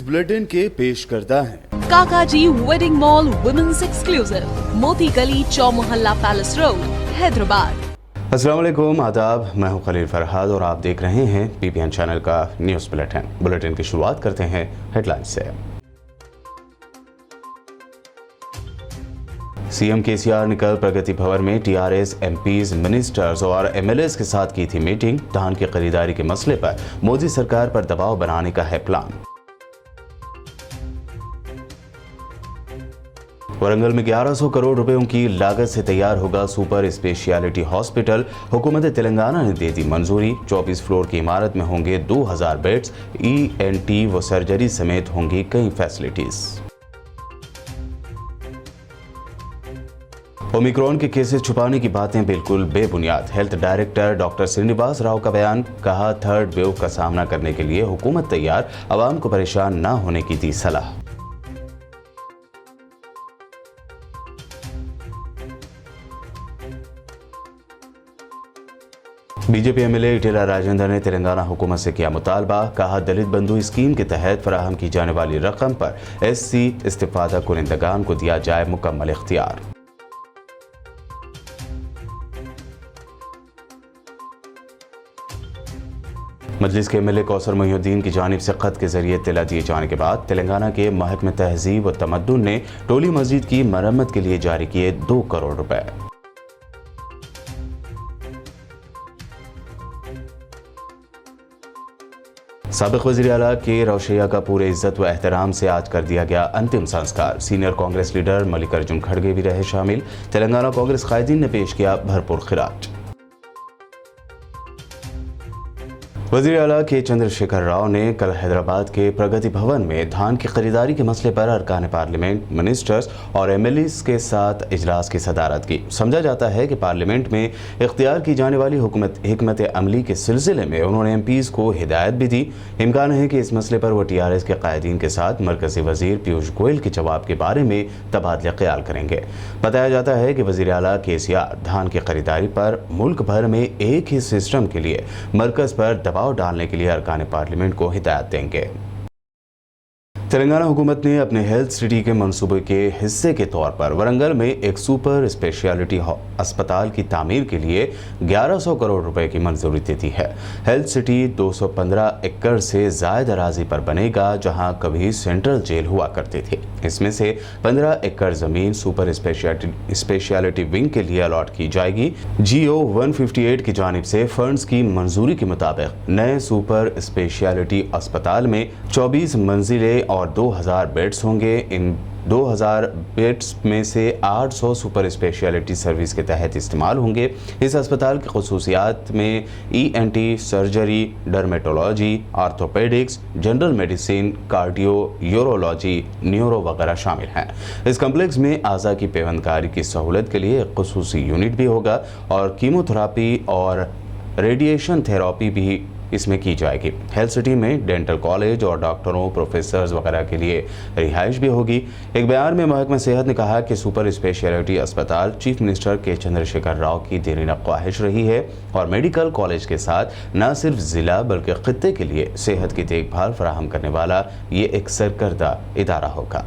News bulletin के पेश करता है काकाजी वेडिंग मॉल वुमेन्स एक्सक्लूसिव, मोती गली, चौमुहल्ला पैलेस रोड, हैदराबाद। अस्सलाम वालेकुम, आदाब। मैं हूं खलील फरहाद और आप देख रहे हैं पीपीएन चैनल का न्यूज़ बुलेटिन की शुरुआत करते हैं हेडलाइंस से। सीएम केसीआर ने कल प्रगति भवन में टीआरएस एमपीज, मिनिस्टर्स और एमएलएस के साथ की थी मीटिंग। धान की खरीदारी के मसले पर मोदी सरकार पर दबाव बनाने का है प्लान। वरंगल में 1100 करोड़ रुपयों की लागत से तैयार होगा सुपर स्पेशलिटी हॉस्पिटल। हुकूमत तेलंगाना ने दे दी मंजूरी। 24 फ्लोर की इमारत में होंगे 2000 बेड्स। ईएनटी व सर्जरी समेत होंगी कई फैसिलिटीज। ओमिक्रॉन के केसेस छुपाने की बातें बिल्कुल बेबुनियाद। Health director doctor Srinivas Rao का बयान, कहा थर्ड वेव का सामना करने के लिए हुकूमत तैयार, आवाम को परेशान न होने की दी सलाह। बीजेपी एमएलए इटेला राजेंद्र ने तेलंगाना हुकूमत से किया मुतालबा, कहा दलित बंधु स्कीम के तहत फराहम की जाने वाली रकम पर एससी इस्तिफादा कुनिंदगान को दिया जाए मुकम्मल इख्तियार। मजलिस के एमएलए कौसर मोहिउद्दीन की जानिब से खत के जरिए इत्तला दिए जाने के बाद तेलंगाना के महकमे तहजीब व तमद्दुन ने टोली मस्जिद की मरम्मत के लिए जारी किए 2 करोड़ रुपए। साबिक वज़ीर आला के रोशैया का पूरे इज्जत व एहतराम से आज कर दिया गया अंतिम संस्कार। सीनियर कांग्रेस लीडर मल्लिकार्जुन खड़गे भी रहे शामिल। तेलंगाना कांग्रेस कायदीन ने पेश किया भरपूर खिराज। वज़ीर आला के चंद्रशेखर राव ने कल हैदराबाद के प्रगति भवन में धान की खरीदारी के मसले पर अरकान पार्लियामेंट, मिनिस्टर्स और एमएलएस के साथ इजलास की सदारत की। समझा जाता है कि पार्लियामेंट में इख्तियार की जाने वाली हिकमत अमली के सिलसिले में उन्होंने एमपीज को हिदायत भी दी। इम्कान है कि इस मसले पर वो टीआरएस के कायदीन के साथ मरकजी वज़ीर पीयूष गोयल के जवाब के बारे में तबादला ख्याल करेंगे। बताया जाता है कि वज़ीर आला केसीआर धान की खरीदारी पर मुल्क भर में एक ही सिस्टम के लिए मरकज पर दबाव डालने के लिए अरकान पार्लियामेंट को हिदायत देंगे। तेलंगाना हुकूमत ने अपने हेल्थ सिटी के मंसूबे के हिस्से के तौर पर वरंगल में एक सुपर स्पेशलिटी अस्पताल की तामीर के लिए 1100 करोड़ रुपए की मंजूरी दे दी है। हेल्थ सिटी 215 एकड़ से ज़ायद अराजी पर बनेगा, जहां कभी सेंट्रल जेल हुआ करती थी। इसमें से 15 एकड़ ज़मीन सुपर स्पेशलिटी विंग के लिए अलॉट की जाएगी। GO 158 की जानिब से फंड्स की मंजूरी के मुताबिक नए सुपर स्पेशलिटी अस्पताल में 24 मंजिलें और 2000 बेड्स होंगे। इन 2000 बेड्स में से 800 सुपर स्पेशलिटी सर्विस के तहत इस्तेमाल होंगे। इस अस्पताल की खसूसियात में ENT, surgery, dermatology, orthopaedics, general medicine, cardio, urology, neuro वगैरह शामिल हैं। इस कम्प्लेक्स में आज़ा की पेवंदकारी की सहूलत के लिए एक खसूसी यूनिट भी होगा और कीमोथेरापी और रेडिएशन थेरेपी भी इसमें की जाएगी। हेल्थ सिटी में डेंटल कॉलेज और डॉक्टरों, प्रोफेसर्स वगैरह के लिए रिहाइश भी होगी। एक बयान में महकमा सेहत ने कहा कि सुपर स्पेशलिटी अस्पताल चीफ मिनिस्टर के चंद्रशेखर राव की देरीना ख्वाहिश रही है और मेडिकल कॉलेज के साथ न सिर्फ ज़िला बल्कि खित्ते के लिए सेहत की देखभाल फराहम करने वाला ये एक सरकर्दा इदारा होगा।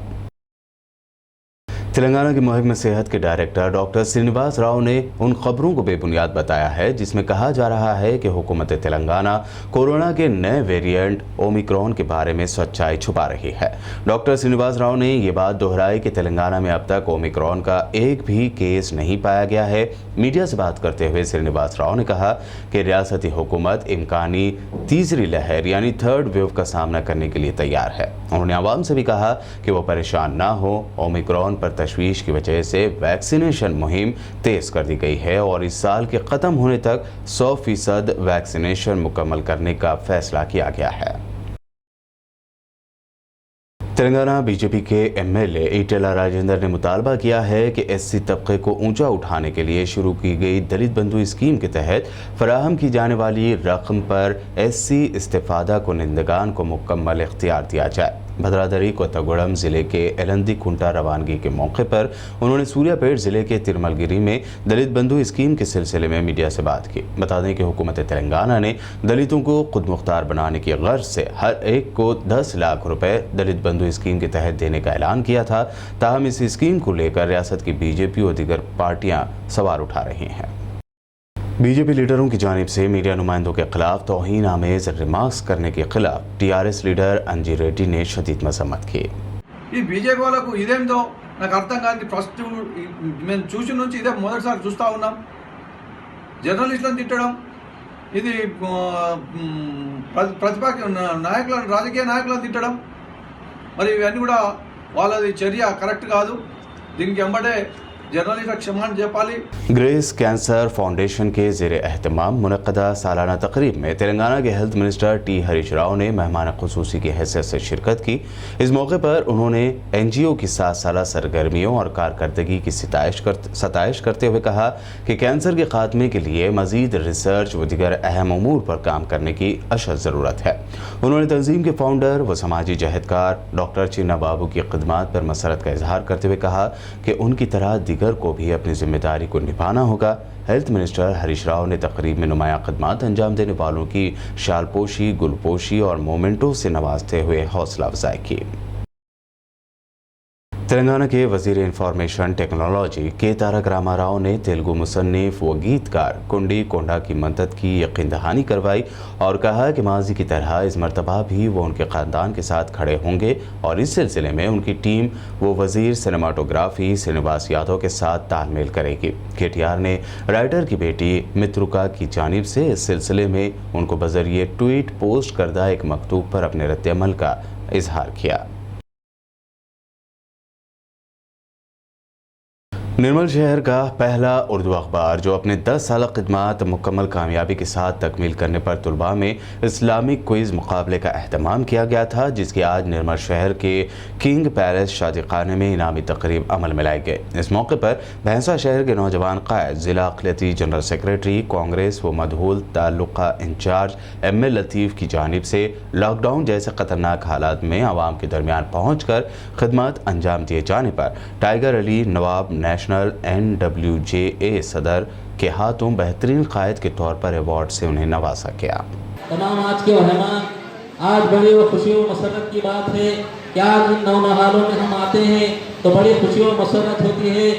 तेलंगाना के महकमा सेहत के डायरेक्टर डॉक्टर श्रीनिवास राव ने उन खबरों को बेबुनियाद बताया है जिसमें कहा जा रहा है कि हुकूमत तेलंगाना कोरोना के नए वेरिएंट ओमिक्रॉन के बारे में सच्चाई छुपा रही है। डॉक्टर श्रीनिवास राव ने ये बात दोहराई कि तेलंगाना में अब तक ओमिक्रॉन का एक भी केस नहीं पाया गया है। मीडिया से बात करते हुए श्रीनिवास राव ने कहा कि रियासती हुकूमत इम्कानी तीसरी लहर यानी थर्ड वेव का सामना करने के लिए तैयार है। उन्होंने आवाम से भी कहा कि वो परेशान ना हो। ओमिक्रॉन पर तशवीश की वजह से वैक्सीनेशन मुहिम तेज कर दी गई है और इस साल के ख़त्म होने तक 100% वैक्सीनेशन मुकम्मल करने का फैसला किया गया है। तेलंगाना बीजेपी के एमएलए इटेला राजेंद्र ने मुतालबा किया है कि एससी तबके को ऊंचा उठाने के लिए शुरू की गई दलित बंधु स्कीम के तहत फराहम की जाने वाली रकम पर एससी इस्तिफादा कुनिंदगान को मुकम्मल इख्तियार दिया जाए। भद्रादरी कोत्तागुड़म जिले के एलंदी कुंटा रवानगी के मौके पर उन्होंने सूर्यापेट जिले के तिरमलगिरी में दलित बंधु स्कीम के सिलसिले में मीडिया से बात की। बता दें कि हुकूमत तेलंगाना ने दलितों को खुद मुख्तार बनाने की गर्ज से हर एक को 10 लाख रुपए दलित बंधु स्कीम के तहत देने का ऐलान किया था। ताहम इस स्कीम को लेकर रियासत की बीजेपी और दीगर पार्टियां सवाल उठा रही हैं। बीजेपी लीडरों की जानिब से मीडिया नुमाइंदों के खिलाफ तौहीन आमेज रिमार्क्स करने के खिलाफ टीआरएस लीडर अंजी रेड्डी ने शदीद मजम्मत की। ఈ బీజేపీ వాళ్ళకు ఇదేందో నాకు అర్థం కాదు. ఫస్ట్ మేము చూసి నుంచి ఇదే మొదటిసారి చూస్తూ ఉన్నాం. జర్నలిస్టులను తిట్టడం, ఇది ప్రతిపక్ష నాయకులను, రాజకీయ నాయకులను తిట్టడం, మరి ఇవన్నీ కూడా వాళ్ళది చర్య కరెక్ట్ కాదు. దీనికి వెంబడే जर्नलिस्ट क्षमान जयपाली। ग्रेस कैंसर फाउंडेशन के ज़ेर एहतमाम मुनक़दा सालाना तकरीब में तेलंगाना के health minister T Harish Rao ने मेहमान खुसूसी की हैसियत से शिरकत की। इस मौके पर उन्होंने NGO की 7 साला सरगर्मियों और कारकर्दगी की सताइश करते हुए कहा कि कैंसर के खात्मे के लिए मज़ीद रिसर्च व दीगर अहम उमूर पर काम करने की अशद ज़रूरत है। उन्होंने तंजीम के फाउंडर व समाजी जहदकार डॉक्टर चिन्ना बाबू की खिदमत पर मसरत का इजहार करते हुए कहा कि उनकी तरह दीगर को भी अपनी जिम्मेदारी को निभाना होगा। हेल्थ मिनिस्टर हरीश राव ने तकरीब में नुमाया खदमात अंजाम देने वालों की शालपोशी, गुलपोशी और मोमेंटो से नवाजते हुए हौसला अफजाई की। तेलंगाना के वजीर इंफॉर्मेशन टेक्नोलॉजी के तारक रामाराव ने तेलुगु मुसन्निफ व गीतकार कुंडी कोंडा की मदद की यकीन दहानी करवाई और कहा कि माजी की तरह इस मरतबा भी वो उनके ख़ानदान के साथ खड़े होंगे और इस सिलसिले में उनकी टीम वो वजीर सिनेमाटोग्राफी श्रीनिवास यादव के साथ तालमेल करेगी। KTR ने राइटर की बेटी मित्रुका की जानिब से इस सिलसिले में उनको बजरिए ट्वीट पोस्ट करदा एक मकतूब पर अपने रद्द-ए-अमल का इजहार किया। निर्मल शहर का पहला उर्दू अखबार जो अपने 10 साल खिदमत मुकम्मल कामयाबी के साथ तकमील करने पर तलबा में इस्लामिक क्विज़ मुकाबले का अहतमाम किया गया था, जिसकी आज निर्मल शहर के किंग पैलेस शादी खाने में इनामी तकरीब अमल में लाई गई। इस मौके पर भैंसा शहर के नौजवान कायद, ज़िला अक़लियती जनरल सेक्रेटरी कांग्रेस व मदहूल ताल्लुक़ा इंचार्ज MA लतीफ़ की जानिब से लॉकडाउन जैसे ख़तरनाक हालात में आवाम के दरमियान पहुँच कर खिदमत अंजाम दिए जाने पर टाइगर अली नवाब नेशनल NWJA सदर के हाथों बेहतरीन कायद के तौर पर अवार्ड से उन्हें नवाजा गया। तमाम आज के मेहमान, आज बड़ी व खुशी व मसरत की बात है कि आज इन नौनहालों में हम आते हैं तो बड़ी खुशी व मसरत होती है।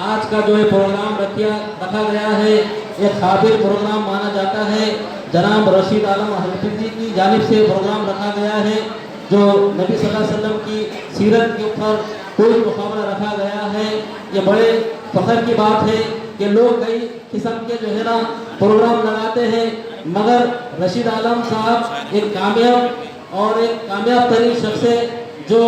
आज का जो है प्रोग्राम रखा गया है, एक काबिल प्रोग्राम माना जाता है। जनाब रशीद आलम हल्फी की जानिब से प्रोग्राम रखा गया है जो नबी सल्लल्लाहु अलैहि वसल्लम की सीरत के ऊपर कोई मुकाबला रखा गया है। ये बड़े फख्र की बात है कि लोग कई किस्म के जो है ना प्रोग्राम लगाते हैं, मगर रशीद आलम साहब एक कामयाब तरीन शख्स है जो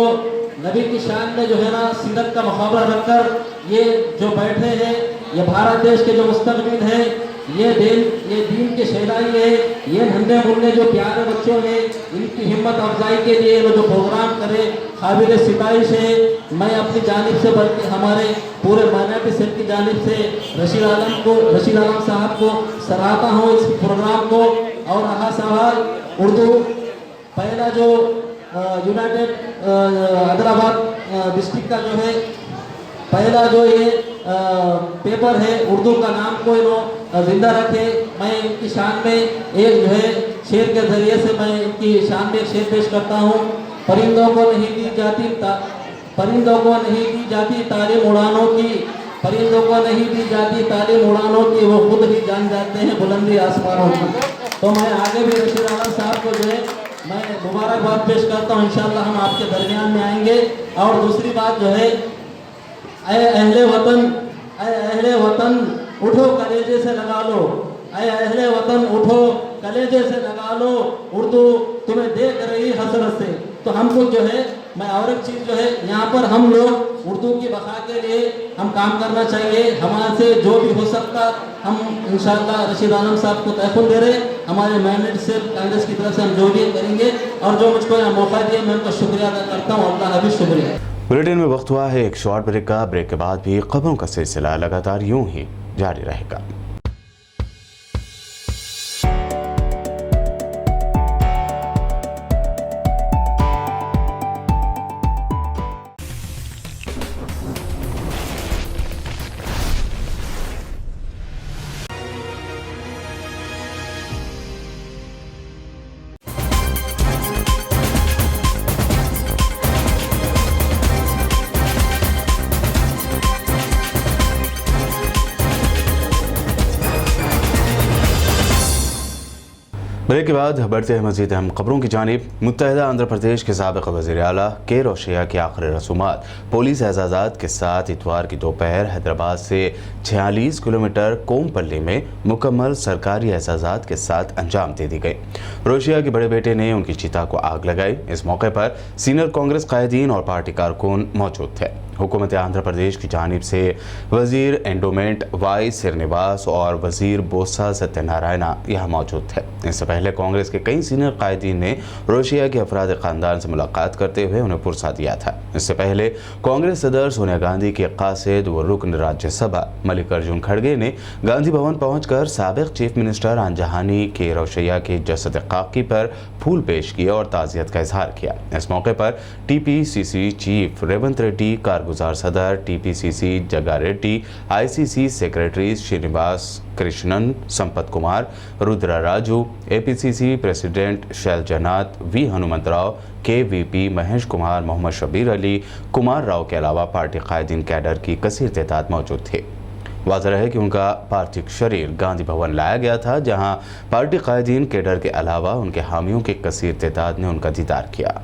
नबी की शान में जो है ना सीरत का मुकाबला रखकर ये जो बैठे हैं, ये भारत देश के जो मुस्तक़बिल हैं, ये दीन के शहनाई है, ये नन्हे मुन्ने जो प्यारे बच्चों हैं, इनकी हिम्मत अफजाई के लिए वो जो प्रोग्राम करे काबिल सिताइश है। मैं अपनी जानिब से बल्कि हमारे पूरे माइनॉरिटी सेल की जानिब से रशीद आलम साहब को सराहता हूँ इस प्रोग्राम को। और रहा सवाल उर्दू, पहला जो यूनाइटेड हैदराबाद डिस्ट्रिक्ट का जो है पहला जो ये पेपर है उर्दू का नाम को इन्होंने जिंदा रखे। मैं इनकी शान में एक जो है शेर के ज़रिए से मैं इनकी शान में एक शेर पेश करता हूँ। परिंदों को नहीं दी जाती तालीम उड़ानों की, परिंदों को नहीं दी जाती तालीम उड़ानों की, वो खुद ही जान जाते हैं बुलंदी आसमानों की। तो मैं आगे भी रशीद आलम साहब को जो है मैं मुबारकबाद पेश करता हूँ। इंशाअल्लाह हम आपके दरमियान में आएंगे। और दूसरी बात जो है, ऐ अहले वतन उठो कलेजे से लगा लो, ऐ अहले वतन उठो कलेजे से लगा लो, उर्दू तुम्हें देख रही हसरत से। तो हमको जो है मैं और एक चीज़ जो है यहाँ पर हम लोग उर्दू की बका के लिए हम काम करना चाहिए। हमारे से जो भी हो सकता हम इंशाअल्लाह रशीद आलम साहब को तहफ़्फ़ुज़ दे रहे, हमारे मैनेट से कांग्रेस की तरफ से हम जो भी करेंगे। और जो मुझको यहाँ मौका दिया मैं उनका शुक्रिया अदा करता हूँ। अल्लाह हाफ़िज़, शुक्रिया। बुलेटिन में वक्त हुआ है एक शॉर्ट ब्रेक का। ब्रेक के बाद भी खबरों का सिलसिला लगातार यूं ही जारी रहेगा। ब्रेक के बाद बढ़ते हैं मज़ीद अहम खबरों की जानिब। मुत्तहिदा आंध्र प्रदेश के साबिक़ वज़ीर आला के रोशैया की आखिरी रसूमात पुलिस एजाज़ात के साथ इतवार की दोपहर हैदराबाद से 46 किलोमीटर कोमपल्ली में मुकम्मल सरकारी एजाज़ात के साथ अंजाम दे दी गई। रोशैया के बड़े बेटे ने उनकी चिता को आग लगाई। इस मौके पर सीनियर कांग्रेस कायदीन और पार्टी कारकुन मौजूद थे। हुकूमत आंध्र प्रदेश की जानिब से वज़ीर एंडोमेंट वाई श्रीनिवास और वज़ीर बोसा सत्यनारायणा यहाँ मौजूद थे। इससे पहले कांग्रेस के कई सीनियर कायदीन ने रोशैया के अफराद ख़ानदान से मुलाकात करते हुए उन्हें पुरसा दिया था। इससे पहले कांग्रेस सदर सोनिया गांधी के कासिद व रुकन राज्यसभा मल्लिकार्जुन खड़गे ने गांधी भवन पहुंचकर साबिक़ चीफ मिनिस्टर आनजहानी के रोशैया के जसद खाकी पर फूल पेश किए और ताज़ियत का इजहार किया। इस मौके पर TPCC चीफ रेवंत रेड्डी, कारगुजार सदर TPCC Jaggareddy, ICC secretary Srinivas Krishnan, Sampath Kumar, Rudra Raju, APCC president Sailajanath, V Hanumantharao, KVP Mahesh Kumar, Mohammed Shabbir Ali, Kumar Rao के अलावा पार्टी कायदीन कैडर की कसीर तादाद मौजूद थी। वाज़ेह है कि उनका पार्थिव शरीर गांधी भवन लाया गया था, जहां पार्टी कायदीन कैडर के अलावा उनके हामियों की कसीर तादाद ने उनका दीदार किया।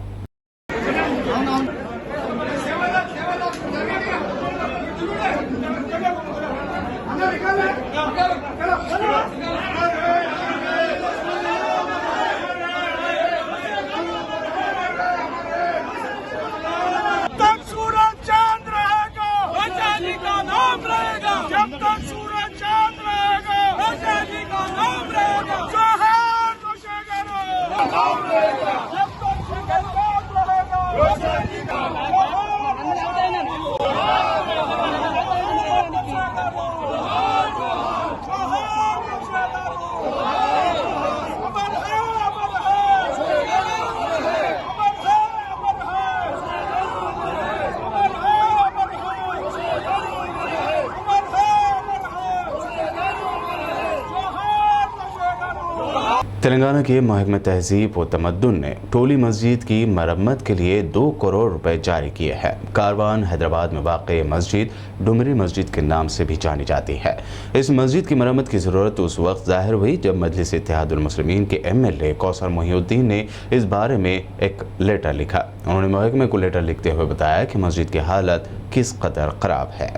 तेलंगाना के महकमे तहजीब व तमद्दुन ने टोली मस्जिद की मरम्मत के लिए 2 करोड़ रुपए जारी किए हैं। कारवान हैदराबाद में वाक़ई मस्जिद डुमरी मस्जिद के नाम से भी जानी जाती है। इस मस्जिद की मरम्मत की ज़रूरत उस वक्त ज़ाहिर हुई जब मजलिस इत्तेहादुल मुस्लिमीन के MLA कौसर मोहिउद्दीन ने इस बारे में एक लेटर लिखा। उन्होंने महकमे को लेटर लिखते हुए बताया कि मस्जिद की हालत किस कदर ख़राब है।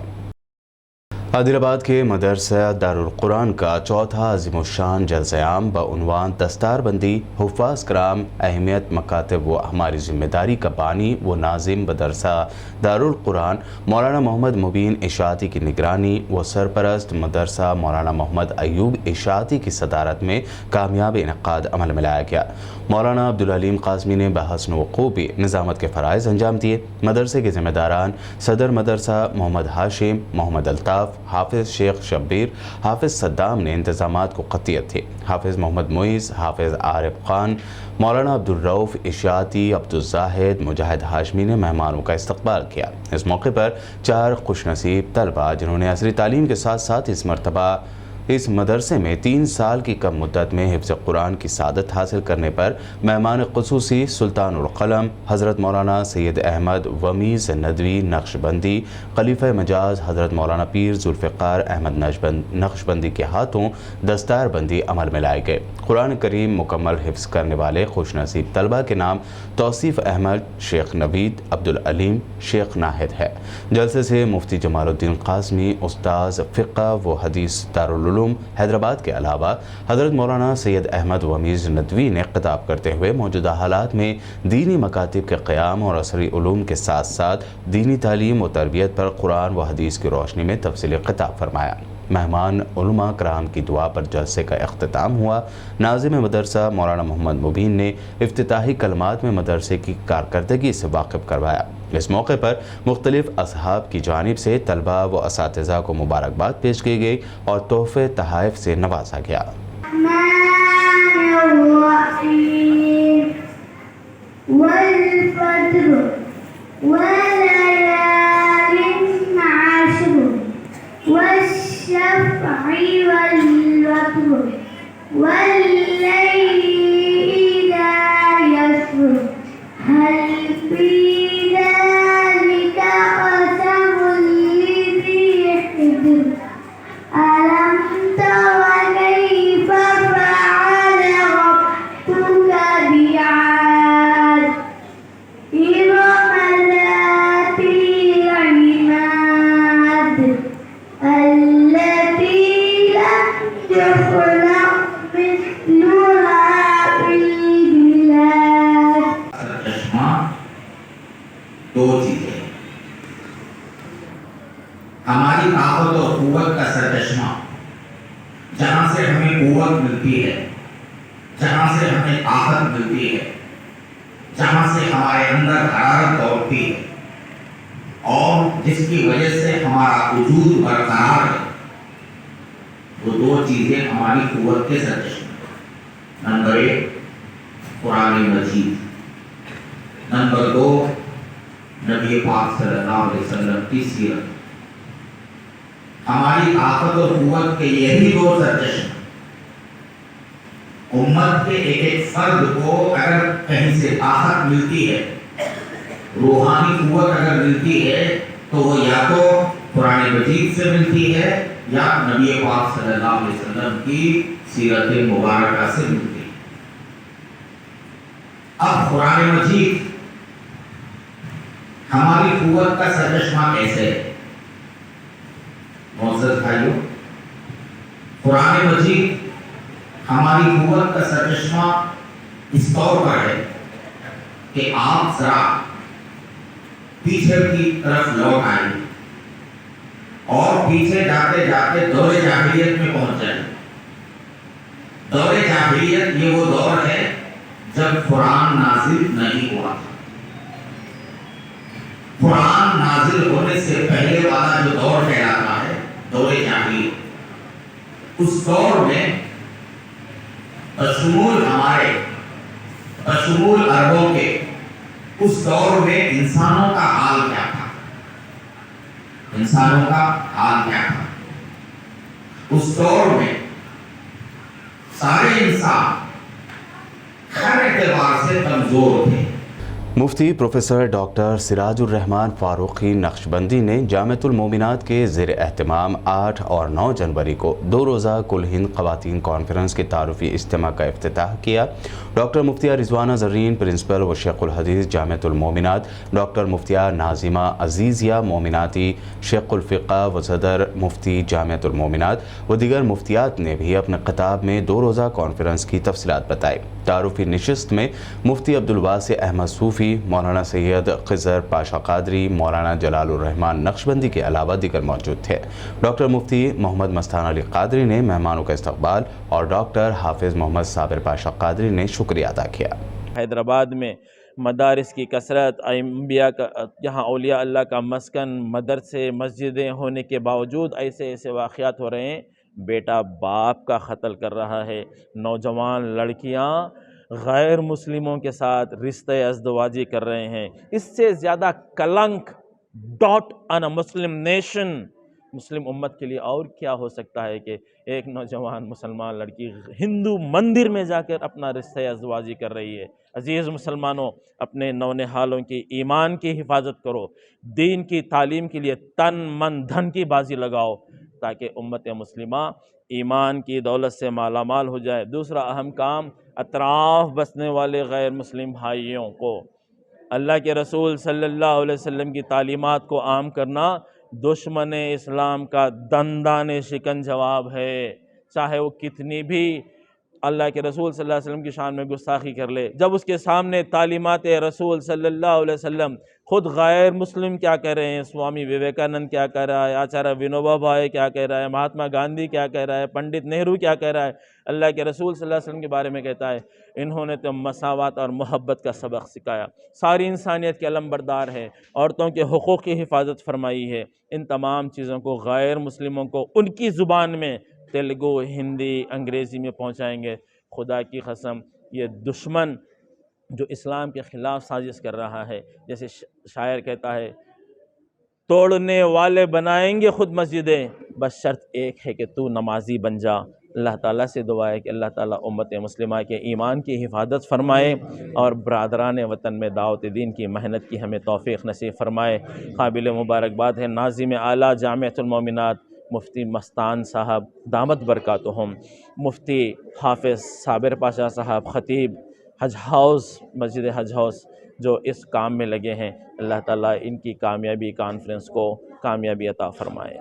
आदिलाबाद के मदरसा दारुल कुरान का चौथा अज़ीमुश्शान जलसे-आम बउनवान दस्तारबंदी हुफ़ाज़ कराम अहमियत मकातब व हमारी ज़िम्मेदारी का बानी व नाजिम मदरसा दारुल कुरान मौलाना मोहम्मद मुबीन इशाती की निगरानी व सरपरस्त मदरसा मौलाना मोहम्मद अयूब इशाती की सदारत में कामयाब इनेकाद अमल में लाया गया। मौलाना अब्दुल हलीम काज़मी ने बहसन वक़ूबी निज़ामत के फ़राइज़ अंजाम दिए। मदरसे के ज़िम्मेदारान सदर मदरसा मोहम्मद हाशिम, मोहम्मद अल्ताफ़, हाफिज़ शेख शब्बीर, हाफिज़ सद्दाम ने इंतज़ामात को क़तियत थी। हाफिज़ मोहम्मद मुइज़, हाफिज़ आरिफ खान, मौलाना अब्दुल रऊफ़ इशाती, अब्दुल ज़ाहिद, मुजाहिद हाशमी ने मेहमानों का इस्तक़बाल किया। इस मौके पर 4 खुशनसीब तलबा जिन्होंने असरी तालीम के साथ साथ इस मरतबा इस मदरसे में 3 साल की कम मुद्दत में हिफ्ज़ कुरान की सादत हासिल करने पर मेहमान ख़ुसूसी सुल्तानुल क़लम हज़रत मौलाना सैयद अहमद वमीज़ नदवी नक्शबंदी, खलीफ़ा मजाज हज़रत मौलाना पीर ज़ुल्फ़िकार अहमद नक्शबंदी के हाथों दस्तारबंदी अमल में लाए गए। कुरान करीम मुकम्मल हिफ्ज़ करने वाले खुशनसीब तलबा के नाम तौसीफ़ अहमद, शेख नवीद, अब्दुल अलीम, शेख नाहिद है। जलसे से मुफ्ती जमालुद्दीन काज़मी, उस्ताज़ फ़िक़्ह व हदीस दारुल उलूम हैदराबाद के अलावा हज़रत मौलाना सैयद अहमद वमीज़ नदवी ने खिताब करते हुए मौजूदा हालात में दीनी मकातिब के क़याम और असरी उलूम के साथ साथ दीनी तालीम व तरबियत पर कुरान व हदीस की रोशनी में तफसीली खिताब फरमाया। मेहमान उलमा कराम की दुआ पर जलसे का इख्तिताम हुआ। नाज़िम मदरसा मौलाना मोहम्मद मुबीन ने इफ्तिताही कलमात में मदरसे की कारकर्दगी से वाकिफ़ करवाया। इस मौके पर मुख्तलिफ असहाब की जानिब से तलबा व असातिज़ा को मुबारकबाद पेश की गई और तोहफ़े तहाइफ से नवाजा गया। ہماری طاقت اور قوت کا سرچشمہ، جہاں سے ہمیں قوت ملتی ہے، جہاں سے ہمیں طاقت ملتی ہے، جہاں سے ہمارے اندر حرارت دوڑتی ہے اور جس کی وجہ سے ہمارا وجود برقرار ہے، وہ دو چیزیں ہماری قوت کے سرچشمے۔ نمبر 1 قرآن مجید، نمبر 2 نبی پاک صلی اللہ علیہ وسلم کی سیرت۔ ہماری طاقت اور قوت کے یہی دو سرچشمے، امت کے ایک ایک فرد کو اگر کہیں سے طاقت ملتی ہے، روحانی قوت اگر ملتی ہے، تو وہ یا تو قرآن مجید سے ملتی ہے یا نبی پاک صلی اللہ علیہ وسلم کی سیرت مبارکہ سے ملتی ہے۔ اب قرآن مجید ہماری قوت کا سرچشمہ کیسے ہے؟ معزز بھائیو، قرآن مجید ہماری قوت کا سرچشمہ اس طور پر ہے کہ آپ ذرا پیچھے کی طرف لوٹ آئیں اور پیچھے جاتے جاتے دور جاہلیت میں پہنچ جائیں۔ دور جاہلیت یہ وہ دور ہے جب قرآن نازل نہیں ہوا تھا۔ قرآن نازل ہونے سے پہلے والا جو دور کہلاتا ہے دور جاہلیت، اس دور میں بشمول عربوں کے اس دور میں انسانوں کا حال کیا تھا؟ انسانوں کا حال کیا تھا؟ اس دور میں سارے انسان ہر اعتبار سے کمزور تھے۔ مفتی پروفیسر ڈاکٹر سراج الرحمان فاروقی نقشبندی نے جامعۃ المومنات کے زیر اہتمام 8 اور 9 جنوری کو 2 روزہ کل ہند خواتین کانفرنس کے تعارفی اجتماع کا افتتاح کیا۔ ڈاکٹر مفتیہ رضوانہ زرین پرنسپل و شیخ الحدیث جامعۃ المومنات، ڈاکٹر مفتیہ ناظمہ عزیزیہ مومناتی شیخ الفقہ و صدر مفتی جامعۃ المومنات و دیگر مفتیات نے بھی اپنے خطاب میں 2 روزہ کانفرنس کی تفصیلات بتائی۔ تعارفی نشست میں مفتی عبدالواسع احمد صوفی، مولانا سید خضر پاشا قادری، مولانا جلال الرحمان نقشبندی کے علاوہ دیگر موجود تھے۔ ڈاکٹر مفتی محمد مستان علی قادری نے مہمانوں کا استقبال اور ڈاکٹر حافظ محمد صابر پاشا قادری نے شکریہ ادا کیا۔ حیدرآباد میں مدارس کی کثرت، انبیاء کا یہاں اولیاء اللہ کا مسکن، مدرسے مسجدیں ہونے کے باوجود ایسے واقعات ہو رہے ہیں۔ بیٹا باپ کا قتل کر رہا ہے، نوجوان لڑکیاں غیر مسلموں کے ساتھ رشتہ ازدواجی کر رہے ہیں۔ اس سے زیادہ کلنک dot on a Muslim nation, مسلم امت کے لیے اور کیا ہو سکتا ہے کہ ایک نوجوان مسلمان لڑکی ہندو مندر میں جا کر اپنا رشتہ ازدواجی کر رہی ہے۔ عزیز مسلمانوں، اپنے نونہالوں کی ایمان کی حفاظت کرو، دین کی تعلیم کے لیے تن من دھن کی بازی لگاؤ تاکہ امت مسلمہ ایمان کی دولت سے مالا مال ہو جائے۔ دوسرا اہم کام، اطراف بسنے والے غیر مسلم بھائیوں کو اللہ کے رسول صلی اللہ علیہ وسلم کی تعلیمات کو عام کرنا دشمن اسلام کا دندان شکن جواب ہے، چاہے وہ کتنی بھی اللہ کے رسول صلی اللہ علیہ وسلم کی شان میں گستاخی کر لے۔ جب اس کے سامنے تعلیمات رسول صلی اللہ علیہ وسلم، خود غیر مسلم کیا کہہ رہے ہیں، سوامی وویکانند کیا کہہ رہا ہے، آچاریہ ونوبا بھاوے کیا کہہ رہا ہے، مہاتما گاندھی کیا کہہ رہا ہے، پنڈت نہرو کیا کہہ رہا ہے، اللہ کے رسول صلی اللہ علیہ وسلم کے بارے میں کہتا ہے انہوں نے تو مساوات اور محبت کا سبق سکھایا، ساری انسانیت کے علم بردار ہے، عورتوں کے حقوق کی حفاظت فرمائی ہے۔ ان تمام چیزوں کو غیر مسلموں کو ان کی زبان میں تیلگو، ہندی، انگریزی میں پہنچائیں گے۔ خدا کی قسم، یہ دشمن جو اسلام کے خلاف سازش کر رہا ہے، جیسے شاعر کہتا ہے، توڑنے والے بنائیں گے خود مسجدیں، بس شرط ایک ہے کہ تو نمازی بن جا۔ اللہ تعالیٰ سے دعا ہے کہ اللہ تعالیٰ امت مسلمہ کے ایمان کی حفاظت فرمائے اور برادران وطن میں دعوت دین کی محنت کی ہمیں توفیق نصیب فرمائے۔ قابل مبارکباد ہے ناظم اعلیٰ جامعۃ المومنات مفتی مستان صاحب دامت برکاتہم، مفتی حافظ صابر پاشا صاحب، خطیب حج ہاؤس، مسجد حج ہاؤس، جو اس کام میں لگے ہیں۔ اللہ تعالیٰ ان کی کامیابی کانفرنس کو کامیابی عطا فرمائے۔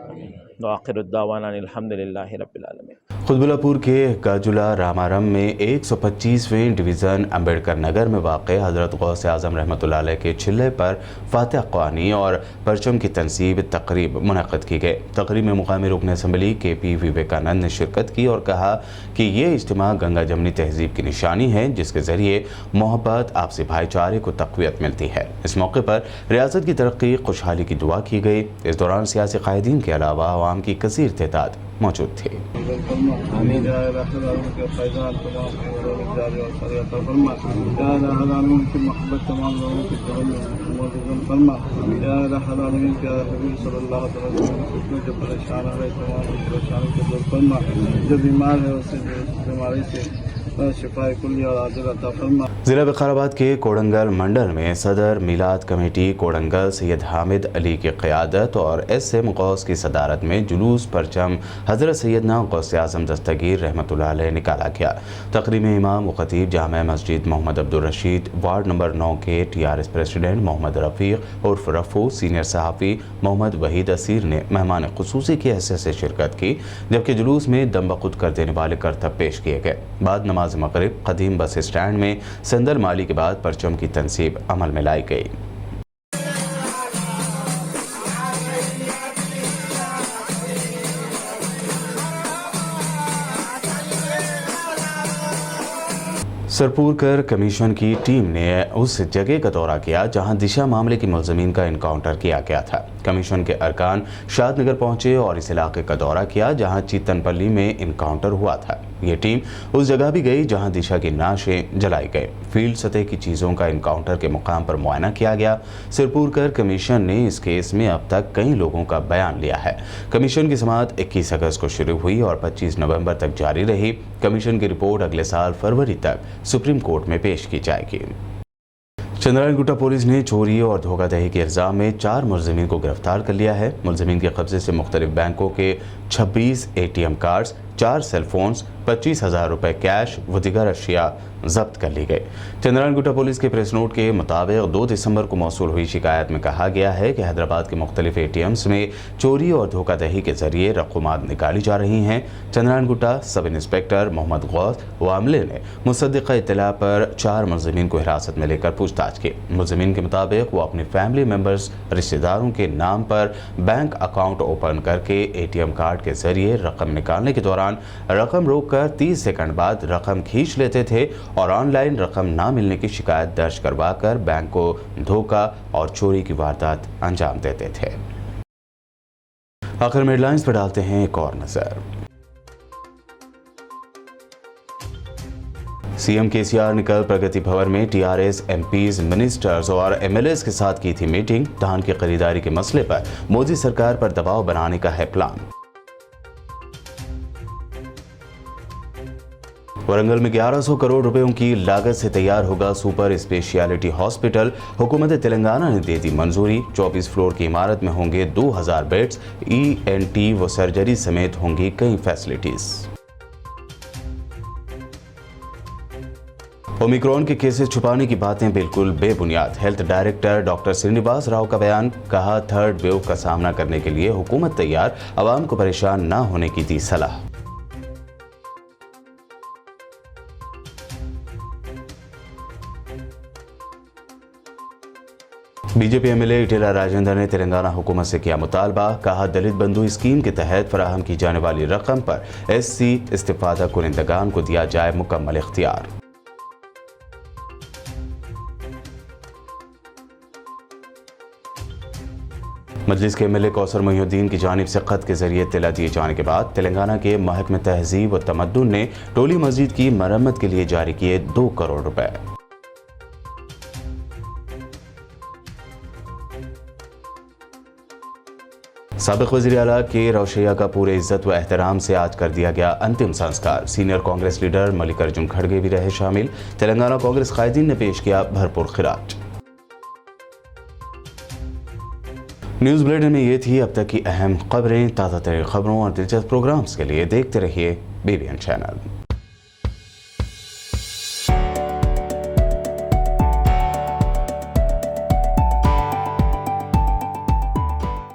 وآخر الدعوانا الحمدللہ رب العالمین۔ कुतबुल्लापुर के गाजुला रामारम में 125वें डिवीज़न अम्बेडकर नगर में वाक़ हज़रत गौस आज़म रहमतुल्लाह अलैह के चिल्ले पर फातिहा ख़्वानी और परचम की तनसीब तकरीब मुनक़्क़द की गई। तकरीब में मुक़ामी रुकन असम्बली KP विवेकानंद ने शिरकत की और कहा कि ये इज्तिमा गंगा जमनी तहज़ीब की निशानी है, जिसके ज़रिए मोहब्बत, आपसी भाईचारे को तक़वियत मिलती है। इस मौके पर रियासत की तरक्की, खुशहाली की दुआ की गई। इस दौरान सियासी क़ायदीन के अलावा अवाम की कसीर तादाद मौजूद थी। जो बीमार है उसे बीमारी से शिफाए कुल्ली और आजिल अता फरमा। ज़िला विकाराबाद के कोडंगल मंडल में सदर मिलाद कमेटी कोडंगल सैयद हामिद अली की क़यादत और SM गौस की सदारत में जुलूस परचम हज़रत सैयदना गौस आज़म दस्तगीर रहमतुल्लाह अलैह निकाला गया। तकरीब में इमाम व खतीब जामा मस्जिद मोहम्मद अब्दुल रशीद, वार्ड नंबर 9 के TRS प्रेसिडेंट मोहम्मद रफ़ीक उर्फ रफ़ू, सीनियर सहाफ़ी मोहम्मद वहीद असीर ने मेहमान ख़ुसूसी की हैसियत से शिरकत की, जबकि जुलूस में दम बख़ुद कर देने वाले करतब पेश किए गए। बाद नमाज मग़रिब कदीम बस स्टैंड में संदल माली के बाद परचम की तनसीब अमल में लाई गई। सरपुरकर कमीशन की टीम ने उस जगह का दौरा किया जहां दिशा मामले की मुलज़मीन का इनकाउंटर किया गया था। कमीशन के अरकान शादनगर पहुंचे और इस इलाके का दौरा किया जहां चीतनपल्ली में इनकाउंटर हुआ था। ये टीम उस जगह भी गई जहां दिशा की नाशें जलाई गई। फील्ड सतह की चीज़ों का इनकाउंटर के मुकाम पर मुआयना किया गया। सिरपुरकर कमीशन ने इस केस में अब तक कई लोगों का बयान लिया है। कमीशन की समाअत 21 अगस्त को शुरू हुई और 25 नवंबर तक जारी रही। कमीशन की रिपोर्ट अगले साल फरवरी तक सुप्रीम कोर्ट में पेश की जाएगी। चंद्रायन गुट्टा पुलिस ने चोरी और धोखाधड़ी के इल्ज़ाम में 4 मुलज़मीन को गिरफ्तार कर लिया है। मुलज़मीन के कब्जे से मुख्तलिफ बैंकों के 26 ATM कार्ड्स, 4 सेलफोन्स, 25,000 रुपये कैश व दीगर अशिया जब्त कर ली गई। चंद्रायन गुट्टा पुलिस के प्रेस नोट के मुताबिक 2 दिसंबर को मौसूल हुई शिकायत में कहा गया है कि हैदराबाद के मुख्तलिफ ATMs में चोरी और धोखाधड़ी के जरिए रकूमात निकाली जा रही हैं। चंद्रायन गुट्टा सब इंस्पेक्टर मोहम्मद गौस व अमले ने मुसद्दिक़ा इत्तला पर 4 मुलज़मीन को हिरासत में लेकर पूछताछ की। मुलज़मीन के मुताबिक वो अपने फैमिली मेम्बर्स, रिश्तेदारों के नाम पर बैंक अकाउंट ओपन करके ATM कार्ड के जरिए रकम निकालने के दौरान रकम रोककर 30 सेकंड बाद रकम खींच लेते थे और ऑनलाइन रकम ना मिलने की शिकायत दर्ज करवाकर बैंक को धोखा और चोरी की वारदात अंजाम देते थे। आखिर में हेडलाइंस पर डालते हैं एक और नजर। CM KCR ने कल प्रगति भवन में TRS MPs, मिनिस्टर्स और MLAs के साथ की थी मीटिंग। धान की खरीदारी के मसले पर मोदी सरकार पर दबाव बनाने का है प्लान। वरंगल में 1100 करोड़ रुपयों की लागत से तैयार होगा सुपर स्पेशलिटी हॉस्पिटल। हुकूमत तेलंगाना ने दे दी मंजूरी। 24 फ्लोर की इमारत में होंगे 2000 बेड्स। ENT व सर्जरी समेत होंगी कई फैसिलिटीज। ओमिक्रॉन के केसेस छुपाने की बातें बिल्कुल बेबुनियाद। Health director doctor Srinivas Rao का बयान, कहा थर्ड वेव का सामना करने के लिए हुकूमत तैयार, आवाम को परेशान न होने की दी सलाह। बीजेपी MLA इटेला राजेंद्र ने तेलंगाना हुकूमत से किया मुतालबा, कहा दलित बंधु स्कीम के तहत फराहम की जाने वाली रकम पर SC इस्तिफादा कुनिंदगान को दिया जाए मुकम्मल इख्तियार। मजलिस के MLA कौसर मोहिउद्दीन की जानिब से खत के जरिए इत्तला दिए जाने के बाद तेलंगाना के महकमे तहजीब व तमद्दुन ने टोली मस्जिद की मरम्मत के लिए जारी किए 2 करोड़ रुपए। साबिक वज़ीर आला के रोशैया का पूरे इज्जत व एहतराम से आज कर दिया गया अंतिम संस्कार। सीनियर कांग्रेस लीडर मल्लिकार्जुन खड़गे भी रहे शामिल। तेलंगाना कांग्रेस कायदीन ने पेश किया भरपूर खिराज। न्यूज़ बुलेटिन में ये थी अब तक की अहम खबरें। ताज़ा तरीन खबरों और दिलचस्प प्रोग्राम्स के लिए देखते रहिए BBN चैनल।